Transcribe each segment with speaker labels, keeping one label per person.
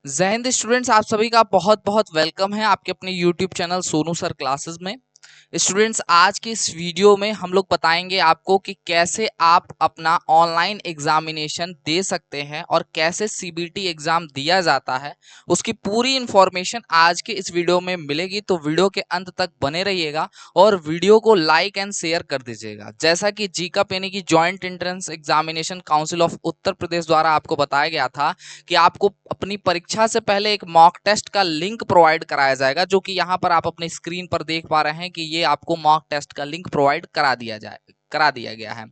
Speaker 1: जय हिंद स्टूडेंट्स, आप सभी का बहुत बहुत वेलकम है आपके अपने YouTube channel Sonu sir classes में। स्टूडेंट्स, आज की इस वीडियो में हम लोग बताएंगे आपको कि कैसे आप अपना ऑनलाइन एग्जामिनेशन दे सकते हैं और कैसे सीबीटी एग्जाम दिया जाता है। उसकी पूरी इंफॉर्मेशन आज के इस वीडियो में मिलेगी, तो वीडियो के अंत तक बने रहिएगा और वीडियो को लाइक एंड शेयर कर दीजिएगा। जैसा कि जीकप यानी कि joint entrance examination council of Uttar Pradesh द्वारा आपको बताया गया था कि आपको अपनी परीक्षा से पहले एक मॉक टेस्ट का लिंक प्रोवाइड कराया जाएगा, जो कि यहाँ पर आप अपनी स्क्रीन पर देख पा रहे हैं कि ये आपको मॉक टेस्ट का लिंक प्रोवाइड करा दिया गया है।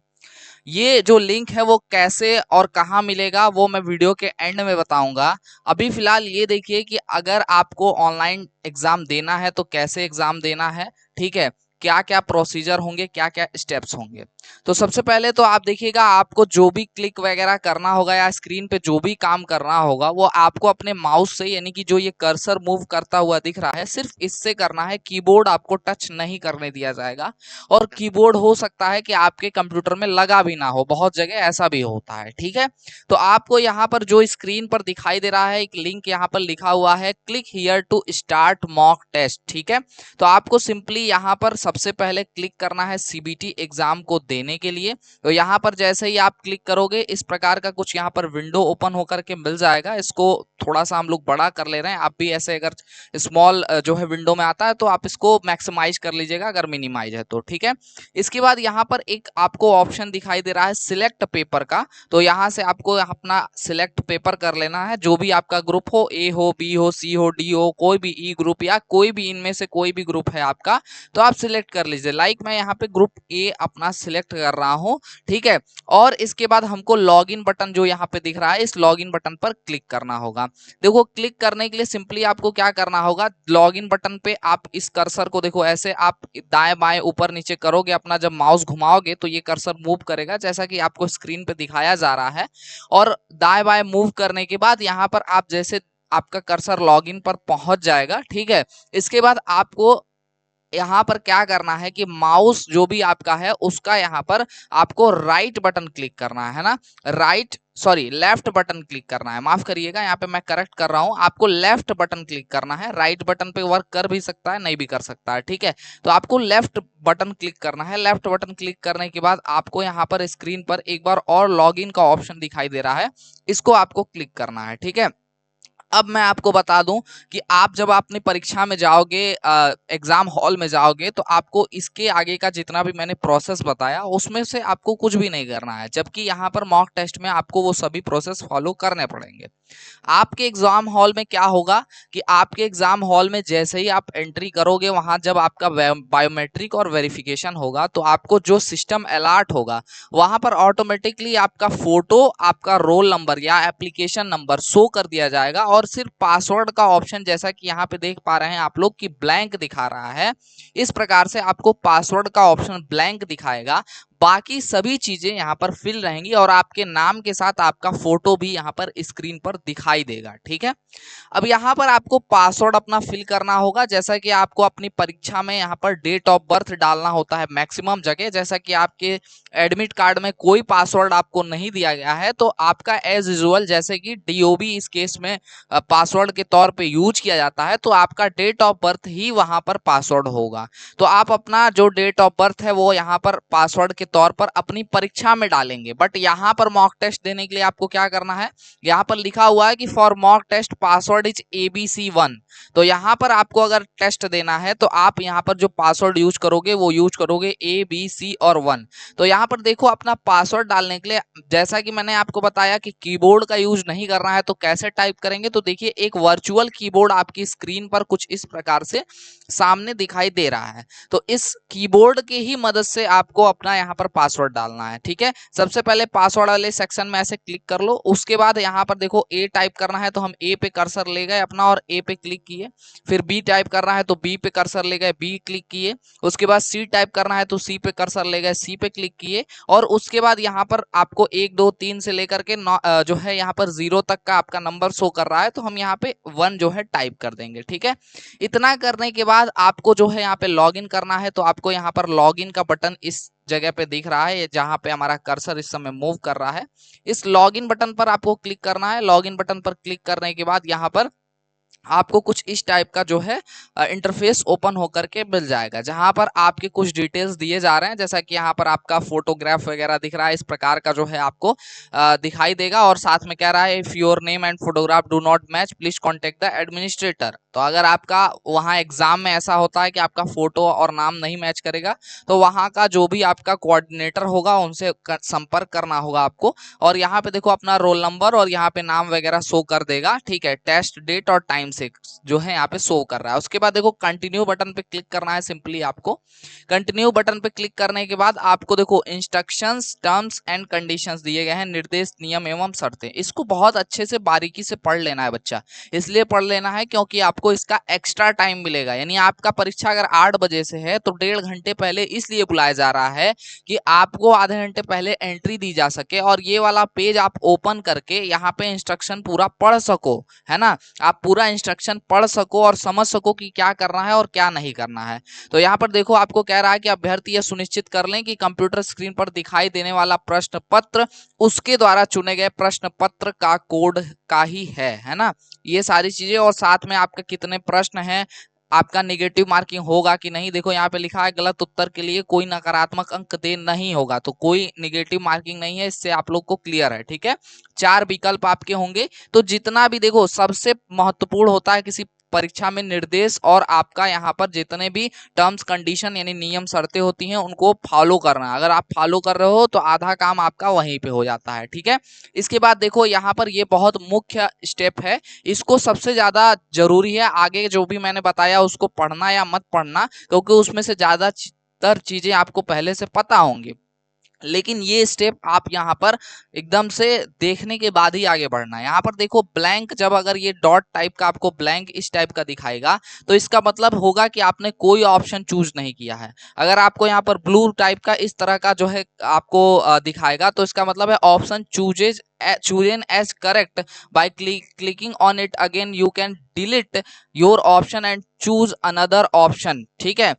Speaker 1: ये जो लिंक है वो कैसे और कहाँ मिलेगा वो मैं वीडियो के एंड में बताऊंगा। अभी फिलहाल ये देखिए कि अगर आपको ऑनलाइन एग्जाम देना है तो कैसे एग्जाम देना है, ठीक है, क्या क्या प्रोसीजर होंगे, क्या क्या स्टेप्स होंगे। तो सबसे पहले तो आप देखिएगा, आपको जो भी क्लिक वगैरह करना होगा या स्क्रीन पे जो भी काम करना होगा वो आपको अपने माउस से, यानी कि जो ये कर्सर मूव करता हुआ दिख रहा है, सिर्फ इससे करना है। कीबोर्ड आपको टच नहीं करने दिया जाएगा और कीबोर्ड हो सकता है कि आपके कंप्यूटर में लगा भी ना हो, बहुत जगह ऐसा भी होता है, ठीक है। तो आपको यहाँ पर जो स्क्रीन पर दिखाई दे रहा है एक लिंक यहाँ पर लिखा हुआ है, click here to start mock test, ठीक है। तो आपको सिंपली यहाँ पर सबसे पहले क्लिक करना है सीबीटी एग्जाम को देने के लिए। तो यहाँ पर जैसे ही आप क्लिक करोगे इस प्रकार का कुछ यहाँ पर विंडो ओपन होकर के मिल जाएगा। इसको थोड़ा सा हम लोग बड़ा कर ले रहे हैं, आप भी ऐसे अगर स्मॉल जो है विंडो में आता है तो आप इसको मैक्सिमाइज कर लीजिएगा, अगर मिनिमाइज है तो, ठीक है। इसके बाद यहाँ पर एक आपको ऑप्शन दिखाई दे रहा है सिलेक्ट पेपर का। तो यहाँ से आपको अपना सिलेक्ट पेपर कर लेना है, जो भी आपका ग्रुप हो, ए हो, बी हो, सी हो, डी हो, कोई भी ई ग्रुप या कोई भी इनमें से कोई भी ग्रुप है आपका, तो आप सिलेक्ट कर लीजिए। लाइक मैं यहाँ पे ग्रुप ए अपना सिलेक्ट कर रहा हूँ, ठीक है। और इसके बाद हमको लॉगिन बटन जो यहाँ पे दिख रहा है, इस लॉगिन बटन पर क्लिक करना होगा। देखो, क्लिक करने के लिए सिंपली आपको क्या करना होगा, लॉगिन बटन पे आप इस कर्सर को देखो, ऐसे आप दाएं बाएं ऊपर नीचे करोगे, अपना जब माउस घुमाओगे तो ये कर्सर मूव करेगा, जैसा कि आपको स्क्रीन पे दिखाया जा रहा है। और दाएं बाएं मूव करने के बाद यहाँ पर आप जैसे आपका कर्सर लॉगिन पर पहुंच जाएगा, ठीक है। इसके बाद आपको यहाँ पर क्या करना है कि माउस जो भी आपका है उसका यहाँ पर आपको राइट बटन क्लिक करना है ना, right sorry left button click करना है, माफ करिएगा, यहाँ पे मैं करेक्ट कर रहा हूँ, आपको लेफ्ट बटन क्लिक करना है। राइट बटन पे वर्क कर भी सकता है, नहीं भी कर सकता है, ठीक है। तो आपको लेफ्ट बटन क्लिक करना है। लेफ्ट बटन क्लिक करने के बाद आपको यहाँ पर स्क्रीन पर एक बार और लॉगिन का ऑप्शन दिखाई दे रहा है, इसको आपको क्लिक करना है, ठीक है। अब मैं आपको बता दूं कि आप जब अपनी परीक्षा में जाओगे, एग्जाम हॉल में जाओगे, तो आपको इसके आगे का जितना भी मैंने प्रोसेस बताया उसमें से आपको कुछ भी नहीं करना है, जबकि यहाँ पर मॉक टेस्ट में आपको वो सभी प्रोसेस फॉलो करने पड़ेंगे। आपके एग्जाम हॉल में क्या होगा कि आपके एग्जाम हॉल में जैसे ही आप एंट्री करोगे, वहां जब आपका बायोमेट्रिक और वेरिफिकेशन होगा तो आपको जो सिस्टम अलर्ट होगा वहां पर ऑटोमेटिकली आपका फोटो, आपका रोल नंबर या एप्लीकेशन नंबर शो कर दिया जाएगा और सिर्फ पासवर्ड का ऑप्शन, जैसा कि यहाँ पे देख पा रहे हैं आप लोग कि ब्लैंक दिखा रहा है, इस प्रकार से आपको पासवर्ड का ऑप्शन ब्लैंक दिखाएगा। बाकी सभी चीजें यहाँ पर फिल रहेंगी और आपके नाम के साथ आपका फोटो भी यहाँ पर स्क्रीन पर दिखाई देगा, ठीक है। अब यहाँ पर आपको पासवर्ड अपना फिल करना होगा, जैसा कि आपको अपनी परीक्षा में यहाँ पर डेट ऑफ बर्थ डालना होता है मैक्सिमम जगह। जैसा कि आपके एडमिट कार्ड में कोई पासवर्ड आपको नहीं दिया गया है, तो आपका एज यूजुअल जैसे कि डीओबी इस केस में पासवर्ड के तौर पे यूज किया जाता है, तो आपका डेट ऑफ बर्थ ही वहां पर पासवर्ड होगा। तो आप अपना जो डेट ऑफ बर्थ है वो यहाँ पर पासवर्ड के तौर पर अपनी परीक्षा में डालेंगे। बट यहाँ पर मॉक टेस्ट देने के लिए आपको क्या करना है, यहाँ पर लिखा हुआ है कि for mock test password is ABC1। तो यहाँ पर आपको अगर टेस्ट देना है तो आप यहाँ पर जो पासवर्ड यूज करोगे वो यूज करोगे ABC और 1। तो यहाँ पर देखो, अपना पासवर्ड डालने के लिए जैसा कि मैंने आपको बताया कि कीबोर्ड का यूज नहीं करना है, तो कैसे टाइप करेंगे, तो देखिए एक वर्चुअल कीबोर्ड आपकी स्क्रीन पर कुछ इस प्रकार से सामने दिखाई दे रहा है। तो इस कीबोर्ड की ही मदद से आपको अपना यहाँ पर पासवर्ड डालना है, ठीक है। सबसे पहले पासवर्ड वाले सेक्शन में ऐसे क्लिक कर लो। उसके बाद यहाँ पर देखो ए टाइप करना है, तो हम ए पे कर्सर ले गए अपना और ए पे क्लिक किए। फिर बी टाइप करना है तो बी पे कर्सर ले गए, बी क्लिक किए। उसके बाद सी टाइप करना है तो सी पे कर्सर ले गए, सी पे क्लिक किए। और उसके बाद यहाँ पर आपको 1 2 3 से लेकर के जो है यहाँ पर 0 तक का आपका नंबर शो कर रहा है, तो हम यहाँ पे 1 जो है टाइप कर देंगे, ठीक है। इतना करने के बाद आपको जो है यहाँ पे लॉगिन करना है, तो आपको यहाँ पर लॉगिन का बटन इस जगह पे दिख रहा है, जहां पे हमारा कर्सर इस समय मूव कर रहा है, इस लॉगिन बटन पर आपको क्लिक करना है। लॉगिन बटन पर क्लिक करने के बाद यहाँ पर आपको कुछ इस टाइप का जो है इंटरफेस ओपन होकर के मिल जाएगा, जहां पर आपके कुछ डिटेल्स दिए जा रहे हैं, जैसा कि यहाँ पर आपका फोटोग्राफ वगैरह दिख रहा है, इस प्रकार का जो है आपको दिखाई देगा। और साथ में कह रहा है if your name and photograph do not match please contact the administrator. तो अगर आपका वहाँ एग्जाम में ऐसा होता है कि आपका फोटो और नाम नहीं मैच करेगा, तो वहाँ का जो भी आपका कोऑर्डिनेटर होगा उनसे संपर्क करना होगा आपको। और यहाँ पे देखो अपना रोल नंबर और यहाँ पे नाम वगैरह शो कर देगा, ठीक है। टेस्ट डेट और टाइम से जो है यहाँ पे शो कर रहा है। उसके बाद देखो कंटिन्यू बटन पे क्लिक करना है सिंपली आपको। कंटिन्यू बटन पे क्लिक करने के बाद आपको देखो इंस्ट्रक्शंस, टर्म्स एंड कंडीशंस दिए गए हैं, निर्देश, नियम एवं शर्तें। इसको बहुत अच्छे से बारीकी से पढ़ लेना है बच्चा। इसलिए पढ़ लेना है क्योंकि आपको इसका एक्स्ट्रा टाइम मिलेगा। यानी आपका परीक्षा अगर 8 बजे से है तो 1.5 घंटे पहले इसलिए बुलाया जा रहा है कि आपको आधे घंटे पहले एंट्री दी जा सके और ये वाला पेज आप ओपन करके यहाँ पे इंस्ट्रक्शन पूरा पढ़ सको, है ना। आप पूरा इंस्ट्रक्शन पढ़ सको और समझ सको कि क्या करना है और क्या नहीं करना है। तो यहाँ पर देखो आपको कह रहा है कि अभ्यर्थी यह सुनिश्चित कर लें कि कंप्यूटर स्क्रीन पर दिखाई देने वाला प्रश्न पत्र उसके द्वारा चुने गए प्रश्न पत्र का कोड का ही है ना। ये सारी चीजें, और साथ में आपका कितने प्रश्न हैं, आपका नेगेटिव मार्किंग होगा कि नहीं। देखो यहाँ पे लिखा है गलत उत्तर के लिए कोई नकारात्मक अंक दे नहीं होगा, तो कोई नेगेटिव मार्किंग नहीं है, इससे आप लोग को क्लियर है, ठीक है। 4 विकल्प आपके होंगे। तो जितना भी देखो सबसे महत्वपूर्ण होता है किसी परीक्षा में निर्देश, और आपका यहाँ पर जितने भी टर्म्स कंडीशन यानी नियम शर्तें होती हैं उनको फॉलो करना। अगर आप फॉलो कर रहे हो तो आधा काम आपका वहीं पे हो जाता है, ठीक है। इसके बाद देखो यहाँ पर ये बहुत मुख्य स्टेप है, इसको सबसे ज्यादा जरूरी है। आगे जो भी मैंने बताया उसको पढ़ना या मत पढ़ना, क्योंकि उसमें से ज्यादातर चीजें आपको पहले से पता होंगी, लेकिन ये स्टेप आप यहाँ पर एकदम से देखने के बाद ही आगे बढ़ना है। यहाँ पर देखो ब्लैंक, जब अगर ये डॉट टाइप का आपको ब्लैंक इस टाइप का दिखाएगा तो इसका मतलब होगा कि आपने कोई ऑप्शन चूज नहीं किया है। अगर आपको यहाँ पर ब्लू टाइप का इस तरह का जो है आपको दिखाएगा तो इसका मतलब है option chooses chosen as correct by clicking on it again you can delete your option and choose another option, ठीक है।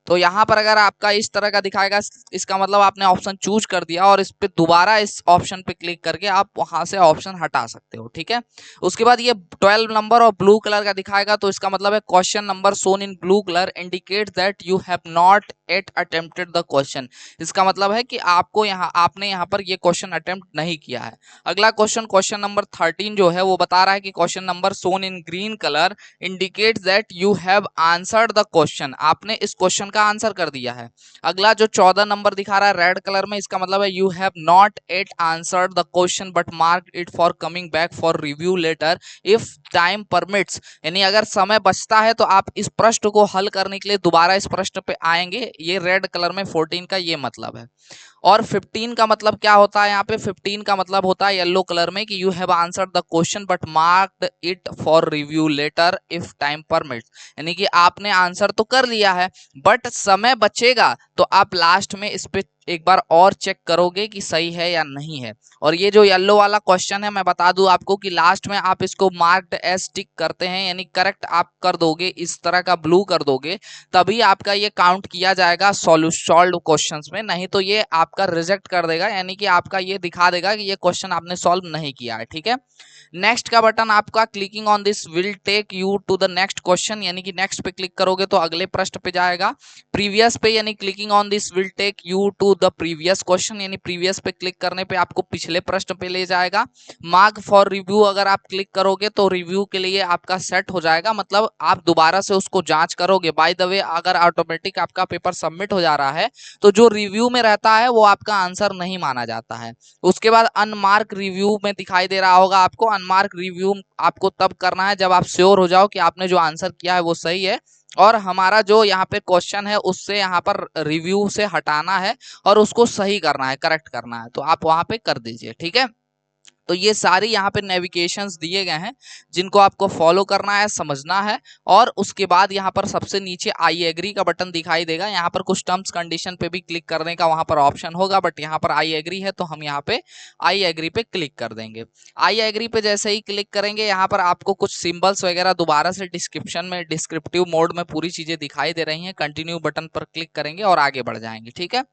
Speaker 1: तो यहाँ पर अगर आपका इस तरह का दिखाएगा इसका मतलब आपने ऑप्शन चूज कर दिया और इस पे दोबारा इस ऑप्शन पे क्लिक करके आप वहां से ऑप्शन हटा सकते हो, ठीक है। उसके बाद ये 12 नंबर और ब्लू कलर का दिखाएगा तो इसका मतलब है question number shown in blue colour indicate that you have not yet attempted the question. इसका मतलब है कि आपने यहाँ पर ये क्वेश्चन अटेम्प्ट नहीं किया है। अगला क्वेश्चन, क्वेश्चन नंबर 13 जो है वो बता रहा है कि question number shown in green colour indicate that you have answered the question. आपने इस क्वेश्चन का आंसर कर दिया है। अगला जो 14 नंबर दिखा रहा है रेड कलर में, इसका मतलब है you have not yet answered the question but mark it for coming back for review later if time permits. यानी अगर समय बचता है तो आप इस प्रश्न को हल करने के लिए दोबारा इस प्रश्न पे आएंगे। ये रेड कलर में 14 का ये मतलब है। और 15 का मतलब क्या होता है, यहाँ पे 15 का मतलब होता है येलो कलर में कि you have answered the question but marked it for review later if time permits. यानी कि आपने आंसर तो कर लिया है बट समय बचेगा तो आप लास्ट में इस पे एक बार और चेक करोगे कि सही है या नहीं है। और ये जो येलो वाला क्वेश्चन है मैं बता दूं आपको कि लास्ट में आप इसको मार्क्ड एज टिक करते हैं, यानी करेक्ट आप कर दोगे, इस तरह का ब्लू कर दोगे, तभी आपका ये काउंट किया जाएगा सॉल्व क्वेश्चंस में, नहीं तो ये आपका रिजेक्ट कर देगा, यानी कि आपका ये दिखा देगा कि ये क्वेश्चन आपने सॉल्व नहीं किया है, ठीक है। नेक्स्ट का बटन आपका clicking on this will take you to the next question, यानी कि नेक्स्ट पे क्लिक करोगे तो अगले प्रश्न पे जाएगा। प्रीवियस पे यानी clicking on this will take you to the previous question, यानी प्रीवियस पे क्लिक करने पे आपको पिछले प्रश्न पे ले जाएगा। मार्क फॉर रिव्यू अगर आप क्लिक करोगे तो रिव्यू के लिए आपका सेट हो जाएगा, मतलब आप दोबारा से उसको जांच करोगे। बाय द वे अगर ऑटोमेटिक आपका पेपर सबमिट हो जा रहा है तो जो रिव्यू में रहता है वो आपका आंसर नहीं माना जाता है। उसके बाद अनमार्क रिव्यू में दिखाई दे रहा होगा आपको, अनमार्क रिव्यू आपको तब करना है जब आप श्योर हो जाओ कि आपने जो आंसर किया है वो सही है और हमारा जो यहाँ पे क्वेश्चन है उससे यहाँ पर रिव्यू से हटाना है और उसको सही करना है, करेक्ट करना है, तो आप वहां पे कर दीजिए, ठीक है। तो ये सारी यहाँ पे नेविगेशंस दिए गए हैं जिनको आपको फॉलो करना है, समझना है। और उसके बाद यहाँ पर सबसे नीचे आई एग्री का बटन दिखाई देगा। यहाँ पर कुछ टर्म्स कंडीशन पे भी क्लिक करने का वहां पर ऑप्शन होगा, बट यहाँ पर आई एग्री है तो हम यहाँ पे आई एग्री पे क्लिक कर देंगे। आई एग्री पे जैसे ही क्लिक करेंगे यहाँ पर आपको कुछ सिंबल्स वगैरह दोबारा से डिस्क्रिप्शन में डिस्क्रिप्टिव मोड में पूरी चीजें दिखाई दे रही हैं। कंटिन्यू बटन पर क्लिक करेंगे और आगे बढ़ जाएंगे। ठीक है,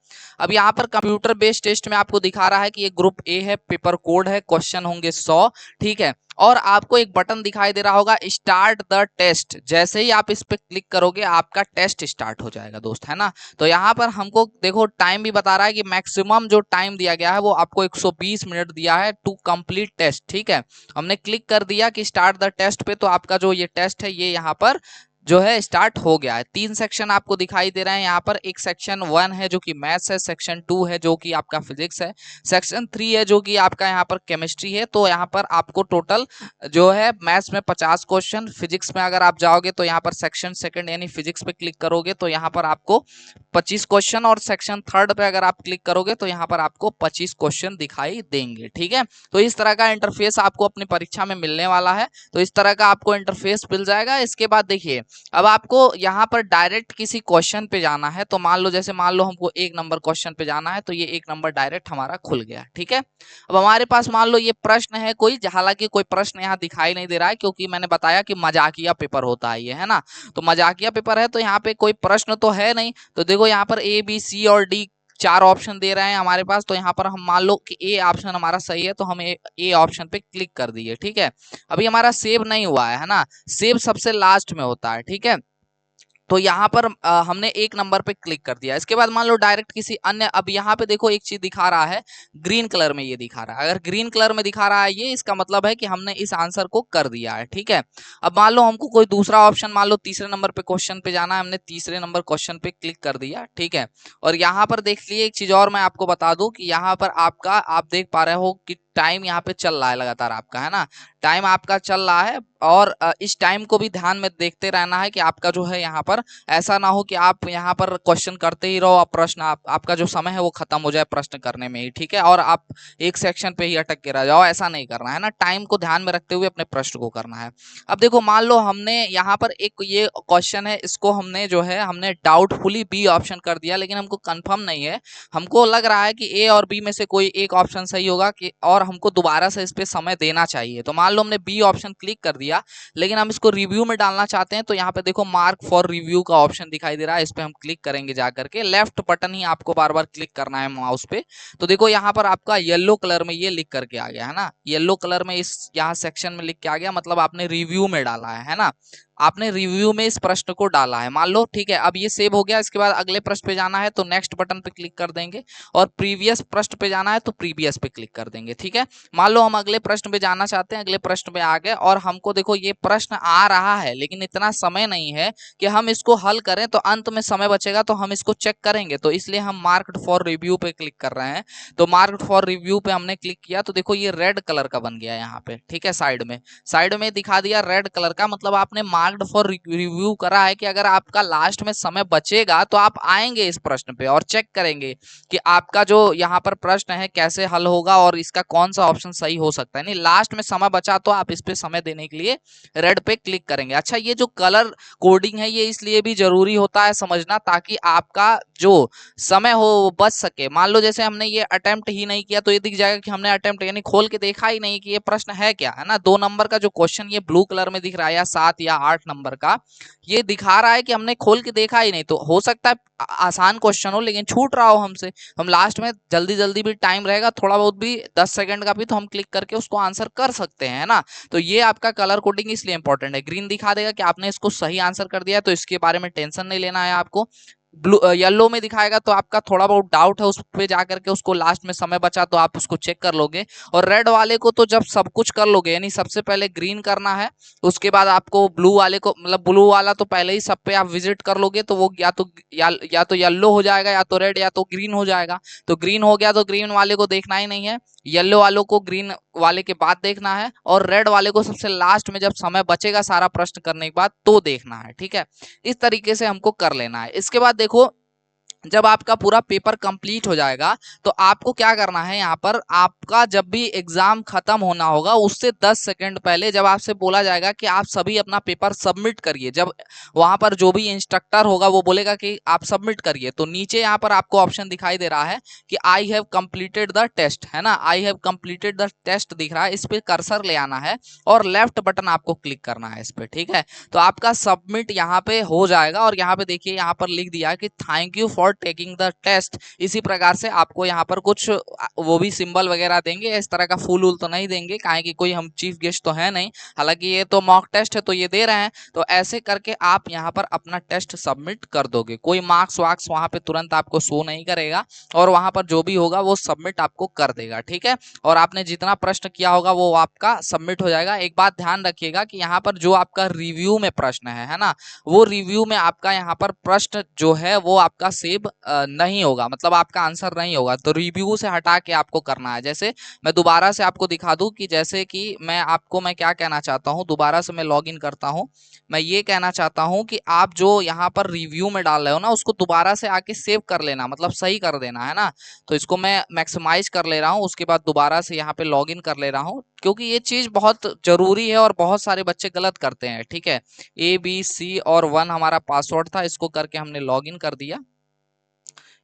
Speaker 1: अब यहाँ पर कंप्यूटर बेस्ड टेस्ट में आपको दिखा रहा है कि ये ग्रुप ए है, पेपर कोड है, क्वेश्चन होंगे 100। ठीक है, और आपको एक बटन दिखाई दे रहा होगा स्टार्ट द टेस्ट। जैसे ही आप इस पे क्लिक करोगे आपका टेस्ट स्टार्ट हो जाएगा दोस्त, है ना। तो यहाँ पर हमको देखो टाइम भी बता रहा है कि मैक्सिमम जो टाइम दिया गया है वो आपको 120 मिनट दिया है टू कंप्लीट टेस्ट। ठीक है, हमने क्लिक कर दिया कि स्टार्ट द टेस्ट पे, तो आपका जो ये टेस्ट है ये यहाँ पर जो है स्टार्ट हो गया है। 3 सेक्शन आपको दिखाई दे रहे हैं यहाँ पर। एक सेक्शन 1 है जो कि मैथ्स है, सेक्शन 2 है जो कि आपका फिजिक्स है, सेक्शन 3 है जो कि आपका यहाँ पर केमिस्ट्री है। तो यहाँ पर आपको टोटल जो है मैथ्स में 50 क्वेश्चन, फिजिक्स में अगर आप जाओगे तो यहाँ पर सेक्शन सेकंड यानी फिजिक्स पे क्लिक करोगे तो यहाँ पर आपको 25 क्वेश्चन, और सेक्शन थर्ड पे अगर आप क्लिक करोगे तो यहाँ पर आपको 25 क्वेश्चन दिखाई देंगे। ठीक है, तो इस तरह का इंटरफेस आपको अपनी परीक्षा में मिलने वाला है। तो इस तरह का आपको इंटरफेस मिल जाएगा। इसके बाद देखिए, अब आपको यहाँ पर डायरेक्ट किसी क्वेश्चन पे जाना है। तो मान लो जैसे मान लो हमको 1 नंबर क्वेश्चन पे जाना है, तो ये 1 नंबर डायरेक्ट हमारा खुल गया। ठीक है, अब हमारे पास मान लो ये प्रश्न है कोई, हालांकि कोई प्रश्न यहाँ दिखाई नहीं दे रहा है क्योंकि मैंने बताया कि मजाकिया पेपर होता है ये, है ना। तो मजाकिया पेपर है तो यहाँ पे कोई प्रश्न तो है नहीं। तो देखो यहाँ पर ए बी सी और डी 4 ऑप्शन दे रहे हैं हमारे पास। तो यहाँ पर हम मान लो कि ए ऑप्शन हमारा सही है तो हम ए ऑप्शन पे क्लिक कर दिए। ठीक है, अभी हमारा सेव नहीं हुआ है ना, सेव सबसे लास्ट में होता है। ठीक है, तो यहाँ पर हमने 1 नंबर पे क्लिक कर दिया। इसके बाद मान लो डायरेक्ट किसी अन्य, अब यहाँ पे देखो एक चीज दिखा रहा है ग्रीन कलर में, ये दिखा रहा है। अगर ग्रीन कलर में दिखा रहा है ये, इसका मतलब है कि हमने इस आंसर को कर दिया है। ठीक है, अब मान लो हमको कोई दूसरा ऑप्शन, मान लो तीसरे नंबर पे क्वेश्चन पे जाना है, हमने तीसरे नंबर क्वेश्चन पे क्लिक कर दिया। ठीक है, और यहाँ पर देख लिए एक चीज और मैं आपको बता दूं कि यहाँ पर आपका, आप देख पा रहे हो कि टाइम यहाँ पे चल रहा है लगातार आपका, है ना, टाइम आपका चल रहा है। और इस टाइम को भी ध्यान में देखते रहना है कि आपका जो है यहाँ पर ऐसा ना हो कि आप यहाँ पर क्वेश्चन करते ही रहो, आप प्रश्न आपका जो समय है वो खत्म हो जाए प्रश्न करने में ही। ठीक है, और आप एक सेक्शन पे ही अटक के रह जाओ, ऐसा नहीं करना है ना। टाइम को ध्यान में रखते हुए अपने प्रश्न को करना है। अब देखो मान लो हमने यहाँ पर एक ये क्वेश्चन है, इसको हमने जो है हमने डाउटफुली बी ऑप्शन कर दिया, लेकिन हमको कंफर्म नहीं है। हमको लग रहा है कि ए और बी में से कोई एक ऑप्शन सही होगा कि, और हमको दोबारा से इस पे समय देना चाहिए। तो मान लो हमने बी ऑप्शन क्लिक कर दिया, लेकिन हम इसको रिव्यू में डालना चाहते हैं। तो यहाँ पे देखो मार्क फॉर रिव्यू का ऑप्शन दिखाई दे रहा है, इस पे हम क्लिक करेंगे जाकर के। लेफ्ट बटन ही आपको बार बार क्लिक करना है माउस पे। तो देखो यहाँ पर आपका येलो कलर में ये लिख करके आ गया, है ना, येलो कलर में इस यहाँ सेक्शन में लिख के आ गया, मतलब आपने रिव्यू में डाला है ना, आपने रिव्यू में इस प्रश्न को डाला है मान लो। ठीक है, अब ये सेव हो गया। इसके बाद अगले प्रश्न पे जाना है तो नेक्स्ट बटन पे क्लिक कर देंगे, और प्रीवियस प्रश्न पे जाना है तो प्रीवियस पे क्लिक कर देंगे। ठीक है, मान लो हम अगले प्रश्न पे जाना चाहते हैं, अगले प्रश्न पे आ गए, और हमको देखो ये प्रश्न आ रहा है लेकिन इतना समय नहीं है कि हम इसको हल करें, तो अंत में समय बचेगा तो हम इसको चेक करेंगे। तो इसलिए हम मार्क्ड फॉर रिव्यू पे क्लिक कर रहे हैं। तो मार्क्ड फॉर रिव्यू पे हमने क्लिक किया तो देखो ये रेड कलर का बन गया यहाँ पे। ठीक है, साइड में दिखा दिया रेड कलर का, मतलब आपने मार्क्ड फॉर रिव्यू करा है कि अगर आपका लास्ट में समय बचेगा तो आप आएंगे इस प्रश्न पे और चेक करेंगे कि आपका जो यहाँ पर प्रश्न है कैसे हल होगा और इसका कौन सा ऑप्शन सही हो सकता है। नहीं, लास्ट में समय बचा तो आप इस पे समय देने के लिए रेड पे क्लिक करेंगे। अच्छा, ये जो कलर कोडिंग है ये इसलिए भी जरूरी होता है समझना, ताकि आपका जो समय हो वो बच सके। मान लो जैसे हमने ये अटेम्प्ट ही नहीं किया तो ये दिख जाएगा कि हमने अटेम्प्ट यानी खोल के देखा ही नहीं कि ये प्रश्न है क्या, है ना। 2 नंबर का जो क्वेश्चन ये ब्लू कलर में दिख रहा है, या 7 या 8 नंबर का, ये दिखा रहा है कि हमने खोल के देखा ही नहीं। तो हो सकता है आसान क्वेश्चन हो लेकिन छूट रहा हो हमसे, हम लास्ट में जल्दी जल्दी भी टाइम रहेगा थोड़ा बहुत भी 10 सेकंड का भी, तो हम क्लिक करके उसको आंसर कर सकते हैं, है ना। तो ये आपका कलर कोडिंग इसलिए इंपॉर्टेंट है। ग्रीन दिखा देगा कि आपने इसको सही आंसर कर दिया, तो इसके बारे में टेंशन नहीं लेना है आपको। ब्लू येलो में दिखाएगा तो आपका थोड़ा बहुत डाउट है, उस पे जाकर के उसको लास्ट में समय बचा तो आप उसको चेक कर लोगे। और रेड वाले को तो जब सब कुछ कर लोगे, यानी सबसे पहले ग्रीन करना है, उसके बाद आपको ब्लू वाले को, मतलब ब्लू वाला तो पहले ही सब पे आप विजिट कर लोगे तो वो या तो येलो हो जाएगा, या तो रेड, या तो ग्रीन हो जाएगा। तो ग्रीन हो गया तो ग्रीन वाले को देखना ही नहीं है, येलो वालों को ग्रीन वाले के बाद देखना है, और रेड वाले को सबसे लास्ट में जब समय बचेगा सारा प्रश्न करने के बाद तो देखना है। ठीक है, इस तरीके से हमको कर लेना है। इसके बाद देखो जब आपका पूरा पेपर कंप्लीट हो जाएगा तो आपको क्या करना है, यहाँ पर आपका जब भी एग्जाम खत्म होना होगा उससे 10 सेकंड पहले जब आपसे बोला जाएगा कि आप सभी अपना पेपर सबमिट करिए, जब वहां पर जो भी इंस्ट्रक्टर होगा वो बोलेगा कि आप सबमिट करिए, तो नीचे यहाँ पर आपको ऑप्शन दिखाई दे रहा है कि I have completed the test, है ना, I have completed the test दिख रहा है, इस पे कर्सर ले आना है और लेफ्ट बटन आपको क्लिक करना है इस पे, ठीक है। तो आपका सबमिट यहाँ पे हो जाएगा और यहाँ पे देखिए यहाँ पर लिख दिया है कि thank you for taking the test. इसी प्रकार से आपको यहाँ पर कुछ वो भी सिंबल वगैरह देंगे, इस तरह का फूल वूल तो नहीं देंगे, काहे कि कोई हम चीफ गेस्ट तो है नहीं, हालांकि ये तो मॉक टेस्ट है तो ये दे रहे हैं। तो ऐसे करके आप यहाँ पर अपना टेस्ट सबमिट कर दोगे, कोई मार्क्स वार्क्स वहां पे तुरंत आपको शो नहीं करेगा और वहां पर जो भी होगा वो सबमिट आपको कर देगा, ठीक है। और आपने जितना प्रश्न किया होगा वो आपका सबमिट हो जाएगा। एक बात ध्यान रखिएगा कि यहाँ पर जो आपका रिव्यू में प्रश्न है ना, वो रिव्यू में आपका यहाँ पर प्रश्न जो है वो आपका सेव नहीं होगा, मतलब आपका आंसर नहीं होगा, तो रिव्यू से हटा के आपको करना है। जैसे मैं दोबारा से आपको दिखा दूं कि जैसे कि मैं क्या कहना चाहता हूं, दोबारा से मैं लॉग इन करता हूं। मैं ये कहना चाहता हूं कि आप जो यहाँ पर रिव्यू में डाल रहे हो ना उसको दोबारा से आके सेव कर लेना, मतलब सही कर देना, है ना। तो इसको मैं मैक्सिमाइज कर ले रहा हूँ, उसके बाद दोबारा से यहाँ पे लॉग इन कर ले रहा हूँ, क्योंकि ये चीज बहुत जरूरी है और बहुत सारे बच्चे गलत करते हैं, ठीक है। ABC और 1 हमारा पासवर्ड था, इसको करके हमने लॉग इन कर दिया,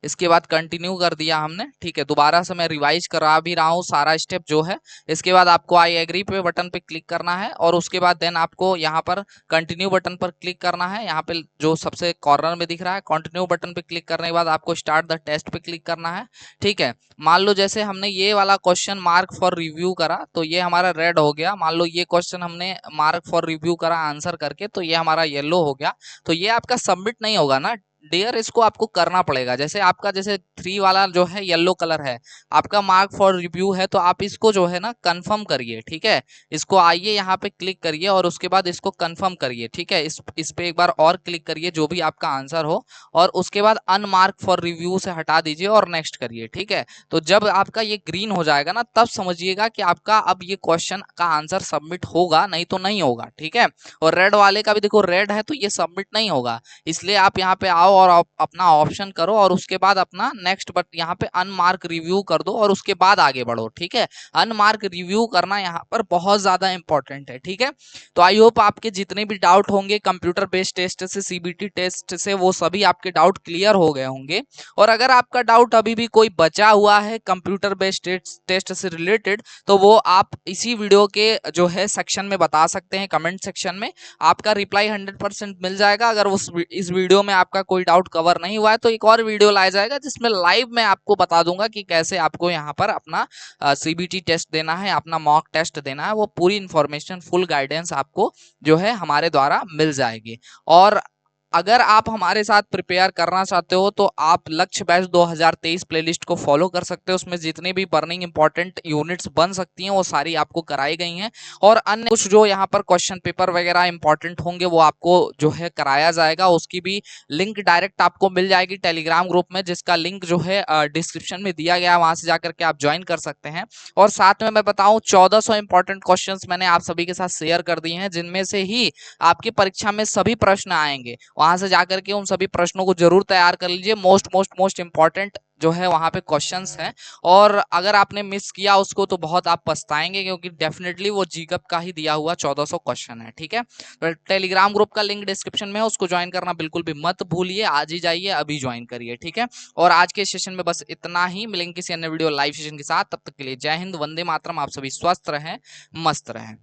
Speaker 1: इसके बाद कंटिन्यू कर दिया हमने, ठीक है। दोबारा से मैं रिवाइज करा भी रहा हूँ सारा स्टेप जो है। इसके बाद आपको आई एग्री पे बटन पे क्लिक करना है और उसके बाद देन आपको यहाँ पर कंटिन्यू बटन पर क्लिक करना है, यहाँ पे जो सबसे कॉर्नर में दिख रहा है कंटिन्यू बटन पे क्लिक करने के बाद आपको स्टार्ट द टेस्ट पे क्लिक करना है, ठीक है। मान लो जैसे हमने ये वाला क्वेश्चन मार्क फॉर रिव्यू करा तो ये हमारा रेड हो गया, मान लो ये क्वेश्चन हमने मार्क फॉर रिव्यू करा आंसर करके तो ये हमारा येलो हो गया, तो ये आपका सबमिट नहीं होगा ना डियर, इसको आपको करना पड़ेगा। जैसे आपका जैसे 3 वाला जो है येलो कलर है, आपका मार्क फॉर रिव्यू है, तो आप इसको जो है ना कंफर्म करिए, ठीक है। इसको आइए यहाँ पे क्लिक करिए और उसके बाद इसको कंफर्म करिए, ठीक है। इस पे एक बार और क्लिक करिए जो भी आपका आंसर हो और उसके बाद अनमार्क फॉर रिव्यू से हटा दीजिए और नेक्स्ट करिए, ठीक है। तो जब आपका ये ग्रीन हो जाएगा ना तब समझिएगा कि आपका अब ये क्वेश्चन का आंसर सबमिट होगा, नहीं तो नहीं होगा, ठीक है। और रेड वाले का भी देखो रेड है तो ये सबमिट नहीं होगा, इसलिए आप यहाँ पे आओ और आप अपना ऑप्शन करो और उसके बाद अपना नेक्स्ट बट यहाँ पे अनमार्क रिव्यू कर दो और उसके बाद आगे बढ़ो, ठीक है। अनमार्क रिव्यू करना यहाँ पर बहुत ज्यादा इंपॉर्टेंट है, ठीक है। तो आई होप आपके जितने भी डाउट होंगे कंप्यूटर बेस्ड टेस्ट से CBT टेस्ट से वो सभी आपके डाउट क्लियर हो गए होंगे। और अगर आपका डाउट अभी भी कोई बचा हुआ है कंप्यूटर बेस्ड टेस्ट से रिलेटेड तो वो आप इसी वीडियो के जो है सेक्शन में बता सकते हैं, कमेंट सेक्शन में आपका रिप्लाई 100% मिल जाएगा। अगर उस इस वीडियो में आपका कोई डाउट कवर नहीं हुआ है तो एक और वीडियो लाया जाएगा जिसमें लाइव मैं आपको बता दूंगा कि कैसे आपको यहाँ पर अपना CBT टेस्ट देना है, अपना मॉक टेस्ट देना है, वो पूरी इंफॉर्मेशन फुल गाइडेंस आपको जो है हमारे द्वारा मिल जाएगी। और अगर आप हमारे साथ प्रिपेयर करना चाहते हो तो आप लक्ष्य बैच 2023 प्लेलिस्ट को फॉलो कर सकते हो, उसमें जितने भी बर्निंग इंपॉर्टेंट यूनिट्स बन सकती हैं वो सारी आपको कराई गई हैं और अन्य कुछ जो यहाँ पर क्वेश्चन पेपर वगैरह इंपॉर्टेंट होंगे वो आपको जो है कराया जाएगा। उसकी भी लिंक डायरेक्ट आपको मिल जाएगी टेलीग्राम ग्रुप में, जिसका लिंक जो है डिस्क्रिप्शन में दिया गया है, वहां से जाकर के आप ज्वाइन कर सकते हैं। और साथ में मैं बताऊं 1400 इंपॉर्टेंट क्वेश्चन मैंने आप सभी के साथ शेयर कर दिए हैं, जिनमें से ही आपकी परीक्षा में सभी प्रश्न आएंगे, वहां से जाकर के उन सभी प्रश्नों को जरूर तैयार कर लीजिए। मोस्ट इंपॉर्टेंट जो है वहां पे क्वेश्चंस हैं और अगर आपने मिस किया उसको तो बहुत आप पछताएंगे, क्योंकि डेफिनेटली वो जीकअप का ही दिया हुआ 1400 क्वेश्चन है, ठीक है। तो टेलीग्राम ग्रुप का लिंक डिस्क्रिप्शन में है, उसको ज्वाइन करना बिल्कुल भी मत भूलिए, आज ही जाइए, अभी ज्वाइन करिए, ठीक है। और आज के सेशन में बस इतना ही, मिलेंगे किसी अन्य वीडियो लाइव सेशन के साथ, तब तक के लिए जय हिंद, वंदे मातरम, आप सभी स्वस्थ रहें, मस्त रहें।